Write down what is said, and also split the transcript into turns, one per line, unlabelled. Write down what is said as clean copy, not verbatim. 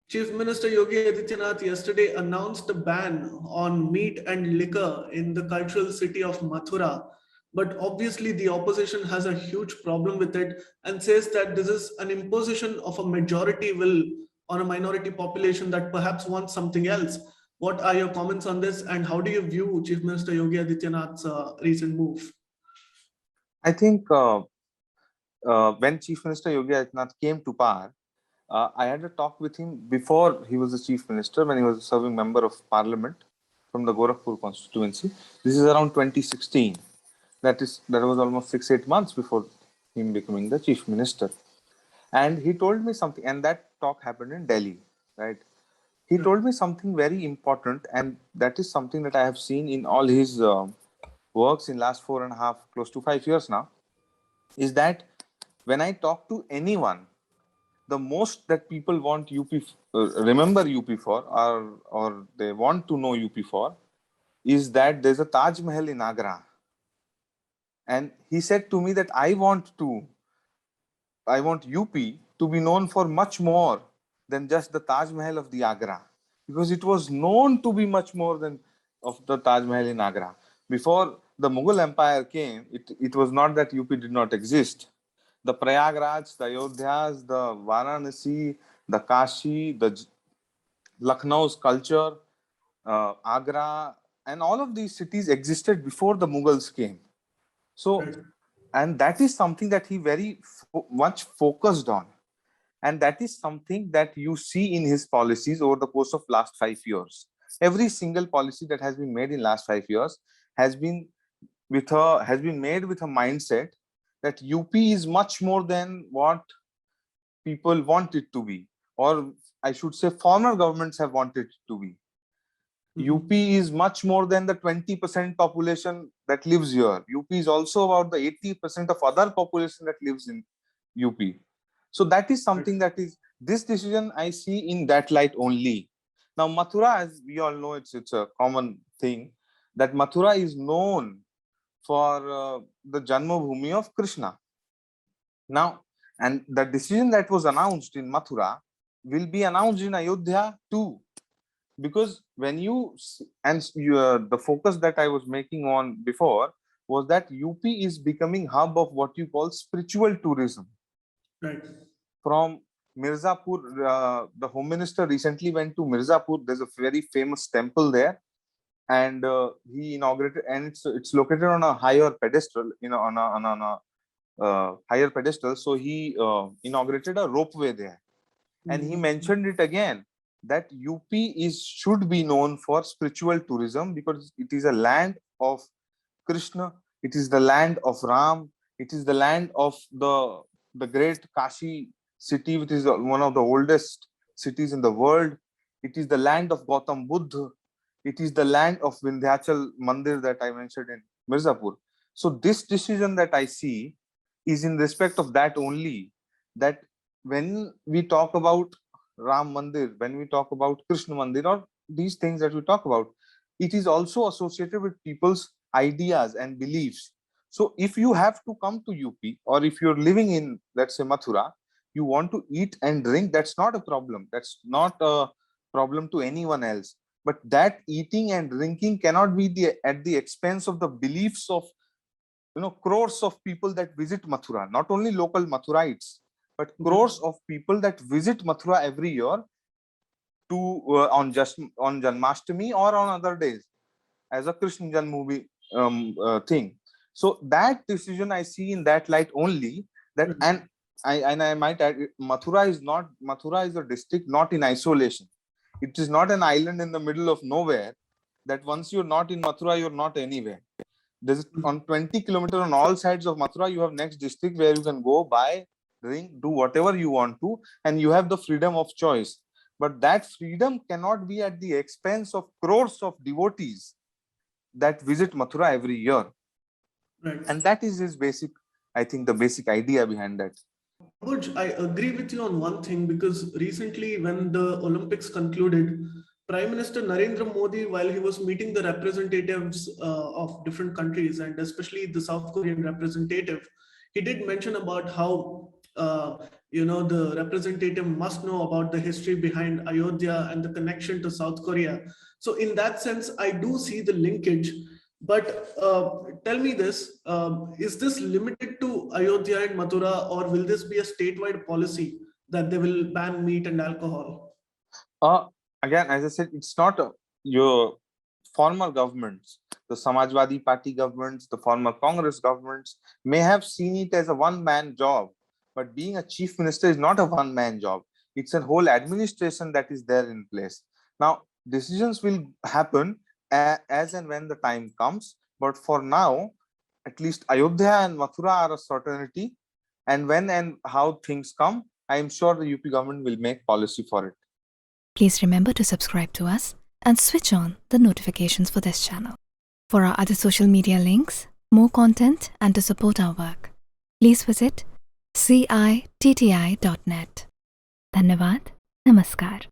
Chief Minister Yogi Adityanath yesterday announced a ban on meat and liquor in the cultural city of Mathura. But obviously, the opposition has a huge problem with it and says that this is an imposition of a majority will on a minority population that perhaps wants something else. What are your comments on this, and how do you view Chief Minister Yogi Adityanath's recent move?
I think when Chief Minister Yogi Adityanath came to power, I had a talk with him before he was the Chief Minister, when he was a serving member of Parliament from the Gorakhpur constituency. This is around 2016. That was almost 6-8 months before him becoming the Chief Minister. And he told me something, and that talk happened in Delhi, right? He told me something very important, and that is something that I have seen in all his works in last 4.5, close to 5 years now, is that when I talk to anyone, the most that people want UP, remember UP for, or they want to know UP for, is that there's a Taj Mahal in Agra. And he said to me that I want UP to be known for much more than just the Taj Mahal of the Agra, because it was known to be much more than of the Taj Mahal in Agra. Before the Mughal Empire came, it was not that UP did not exist. The Prayagraj, the Ayodhyas, the Varanasi, the Kashi, the Lucknow's culture, Agra, and all of these cities existed before the Mughals came. So, and that is something that he very much focused on. And that is something that you see in his policies over the course of last 5 years. Every single policy that has been made in last 5 years has been made with a mindset that UP is much more than what people want it to be, or I should say former governments have wanted it to be. UP is much more than the 20% population that lives here. UP is also about the 80% of other population that lives in UP. So that is something that is, this decision I see in that light only. Now Mathura, as we all know, it's a common thing that Mathura is known for the Janma Bhumi of Krishna. Now, and the decision that was announced in Mathura will be announced in Ayodhya too, because when the focus that I was making on before was that UP is becoming hub of what you call spiritual tourism.
Right.
From Mirzapur, the Home Minister recently went to Mirzapur. There's a very famous temple there, and he inaugurated, and it's located on a higher pedestal, on a higher pedestal. So he inaugurated a ropeway there, and he mentioned it again that UP should be known for spiritual tourism because it is a land of Krishna, it is the land of Ram, it is the land of the great Kashi city, which is one of the oldest cities in the world. It is the land of Gautam Buddha. It is the land of Vindhyachal Mandir that I mentioned in Mirzapur. So this decision that I see is in respect of that only, that when we talk about Ram Mandir, when we talk about Krishna Mandir, or these things that we talk about, it is also associated with people's ideas and beliefs. So if you have to come to UP, or if you're living in, let's say, Mathura, you want to eat and drink, that's not a problem. That's not a problem to anyone else. But that eating and drinking cannot be at the expense of the beliefs of crores of people that visit Mathura, not only local Mathuraites, but crores of people that visit Mathura every year to on Janmashtami or on other days as a Krishna Janmabhoomi thing. So that decision I see in that light only. That and I might add, Mathura is a district not in isolation. It is not an island in the middle of nowhere. That once you're not in Mathura, you're not anywhere. There's on 20 kilometers on all sides of Mathura, you have next district where you can go, buy, drink, do whatever you want to, and you have the freedom of choice. But that freedom cannot be at the expense of crores of devotees that visit Mathura every year. Right. And that is his basic, I think, the basic idea behind that.
Ambuj, I agree with you on one thing, because recently when the Olympics concluded, Prime Minister Narendra Modi, while he was meeting the representatives of different countries, and especially the South Korean representative, he did mention about how the representative must know about the history behind Ayodhya and the connection to South Korea. So in that sense, I do see the linkage. But tell me this, is this limited to Ayodhya and Mathura, or will this be a statewide policy that they will ban meat and alcohol?
Again, as I said, it's not your former governments, the Samajwadi Party governments, the former Congress governments may have seen it as a one-man job. But being a chief minister is not a one-man job. It's a whole administration that is there in place. Now, decisions will happen as and when the time comes. But for now, at least Ayodhya and Mathura are a certainty. And when and how things come, I am sure the UP government will make policy for it.
Please remember to subscribe to us and switch on the notifications for this channel. For our other social media links, more content, and to support our work, please visit citti.net. Dhanyavad. Namaskar.